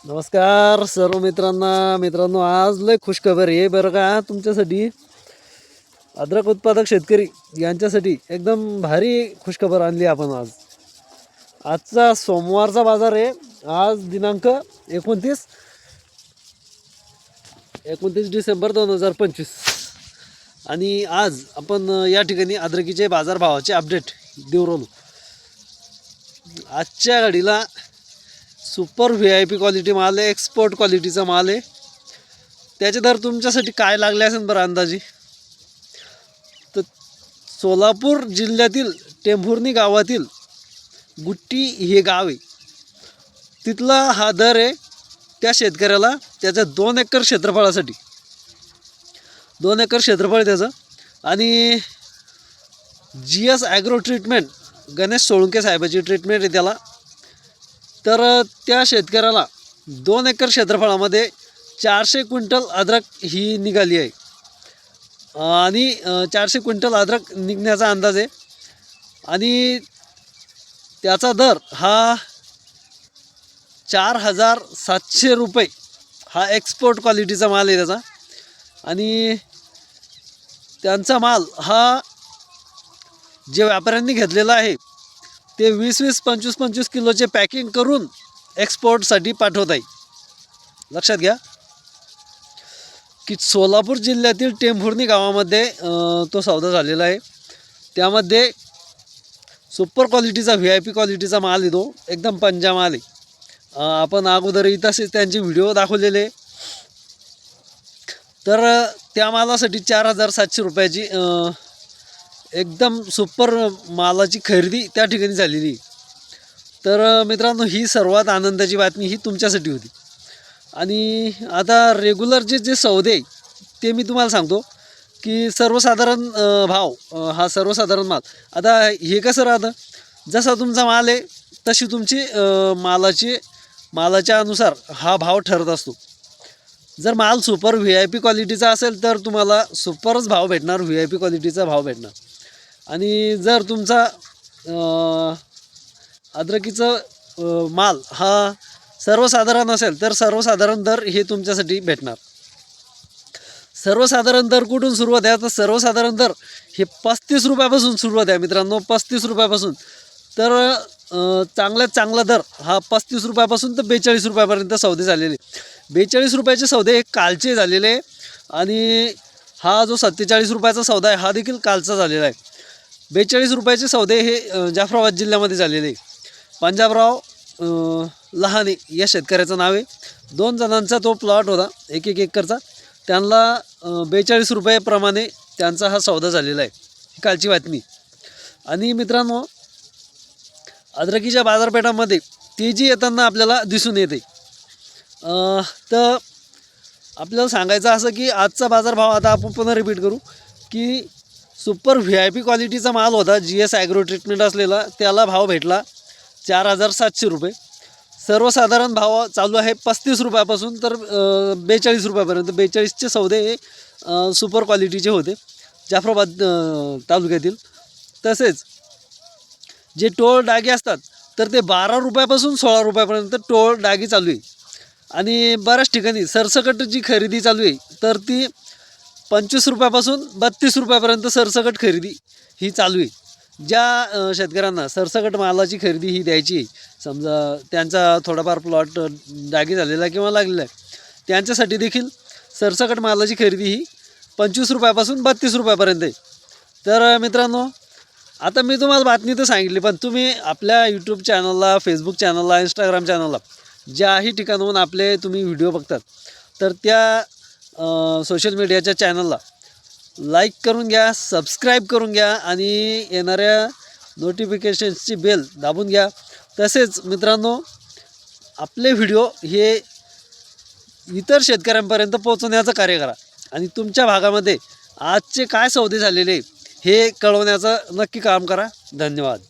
नमस्कार सर्व मित्रांनो, आज लय खुशखबर आहे बरं का तुमच्यासाठी. अद्रक उत्पादक शेतकरी यांच्यासाठी एकदम भारी खुशखबर आणली आपण आज. आजचा सोमवारचा बाजार आहे. आज दिनांक 29 डिसेंबर 2025 आणि आज आपण या ठिकाणी अद्रकीचे बाजारभावाचे अपडेट देऊ राहिलो. आजच्या घडीला सुपर VIP क्वालिटी माल आहे, एक्सपोर्ट क्वालिटीचा माल आहे. त्याचे दर तुमच्यासाठी काय लागले असेल बरं अंदाजी. तर सोलापूर जिल्ह्यातील टेंभुर्णी गावातील गुट्टी हे गाव आहे, तिथला हा दर आहे. त्या शेतकऱ्याला त्याच्या 2 एकर क्षेत्रफळासाठी 2 एकर क्षेत्रफळ त्याचं आणि GS agro treatment Ganesh Solunke साहेबाची ट्रीटमेंट आहे त्याला. तर त्या शेतकऱ्याला 2 एकर क्षेत्रफळामध्ये 400 क्विंटल अद्रक ही निघाली आहे आणि 400 क्विंटल अद्रक निघण्याचा अंदाज आहे. आणि त्याचा दर हा 4700 रुपये हा एक्सपोर्ट क्वालिटीचा माल आहे त्याचा. आणि त्यांचा माल हा जे व्यापाऱ्यांनी घेतलेला आहे ते 20-20, 25-25 किलोचे पॅकिंग करून एक्सपोर्टसाठी पाठवत आहे. लक्षात घ्या की सोलापूर जिल्ह्यातील टेंभुर्णी गावामध्ये तो सौदा झालेला आहे. त्यामध्ये सुपर क्वालिटीचा VIP क्वालिटीचा माल आहे, तो एकदम पंजा माल आहे. आपण अगोदरही तसेच त्यांचे व्हिडिओ दाखवलेले. तर त्या मालासाठी 4700 रुपयाची एकदम सुपर मालाची खरेदी त्या ठिकाणी झालेली. तर मित्रांनो, ही सर्वात आनंदाची बातमी ही तुमच्यासाठी होती. आणि आता रेग्युलरचे जे सौदे ते मी तुम्हाला सांगतो की सर्वसाधारण भाव हा सर्वसाधारण माल. आता हे कसं राहतं, जसा तुमचा माल आहे तशी तुमची मालाच्या अनुसार हा भाव ठरत असतो. जर माल सुपर VIP क्वालिटीचा असेल तर तुम्हाला सुपरच भाव भेटणार, VIP क्वालिटीचा भाव भेटणार. आणि जर तुमचा अद्रकीचं माल हा सर्वसाधारण असेल तर सर्वसाधारण दर हे तुमच्यासाठी भेटणार. सर्वसाधारण दर कुठून सुरुवात आहे, तर सर्वसाधारण दर हे 35 रुपयापासून सुरुवात आहे मित्रांनो, 35 रुपयापासून. तर चांगल्यात चांगला दर हा 35 रुपयापासून तर 42 रुपयापर्यंत सौदे झालेले. 42 रुपयाचे सौदे हे कालचे झालेले आहे. आणि हा जो 47 रुपयाचा सौदा आहे हा देखील कालचा झालेला आहे. 42 रुपयाचे सौदे हे जाफराबाद जिल्ह्यामध्ये झालेले. पंजाबराव लहाने या शेतकऱ्याचं नाव आहे. 2 जणांचा तो प्लॉट होता, 1-1 एकरचा. त्यांना 42 रुपयाप्रमाणे त्यांचा हा सौदा झालेला आहे. ही कालची बातमी. आणि मित्रांनो, अद्रकीच्या बाजारपेठामध्ये तेजी येताना आपल्याला दिसून येते. तर आपल्याला सांगायचं असं की आजचा बाजारभाव आता आपण पुन्हा रिपीट करू की सुपर VIP क्वालिटीचा माल होता, GS ॲग्रो ट्रीटमेंट असलेला, त्याला भाव भेटला 4700 रुपये. सर्वसाधारण भाव चालू आहे 35 रुपयापासून तर 42 रुपयापर्यंत. 42चे सौदे हे सुपर क्वालिटीचे होते जाफराबाद तालुक्यातील. तसेच जे टोळ डागे असतात तर ते 12 रुपयापासून 16 रुपयापर्यंत टोळ डागी चालू आहे. आणि बऱ्याच ठिकाणी सरसकट जी खरेदी चालू आहे तर ती 25 रुपयापासून 32 रुपयापर्यंत सरसकट खरेदी ही चालू आहे. ज्या शेतकऱ्यांना सरसकट मालाची खरेदी ही द्यायची आहे, समजा त्यांचा थोडाफार प्लॉट डागी झालेला किंवा लागलेला आहे, त्यांच्यासाठी देखील सरसकट मालाची खरेदी ही 25 रुपयापासून 32 रुपयापर्यंत आहे. तर मित्रांनो, आता मी तुम्हाला बातमी तर सांगितली, पण तुम्ही आपल्या YouTube चॅनलला, Facebook चॅनलला, Instagram चॅनलला ज्याही ठिकाणाहून तुम्ही व्हिडिओ बघतात तर त्या सोशल मीडियाच्या चॅनलला लाईक करून घ्या, सबस्क्राईब करून घ्या आणि येणाऱ्या नोटिफिकेशन्सची बेल दाबून घ्या. तसेच मित्रांनो, आपले व्हिडिओ हे इतर शेतकऱ्यांपर्यंत पोहोचवण्याचं कार्य करा. आणि तुमच्या भागामध्ये आजचे काय सौदे झालेले हे कळवण्याचं नक्की काम करा. धन्यवाद.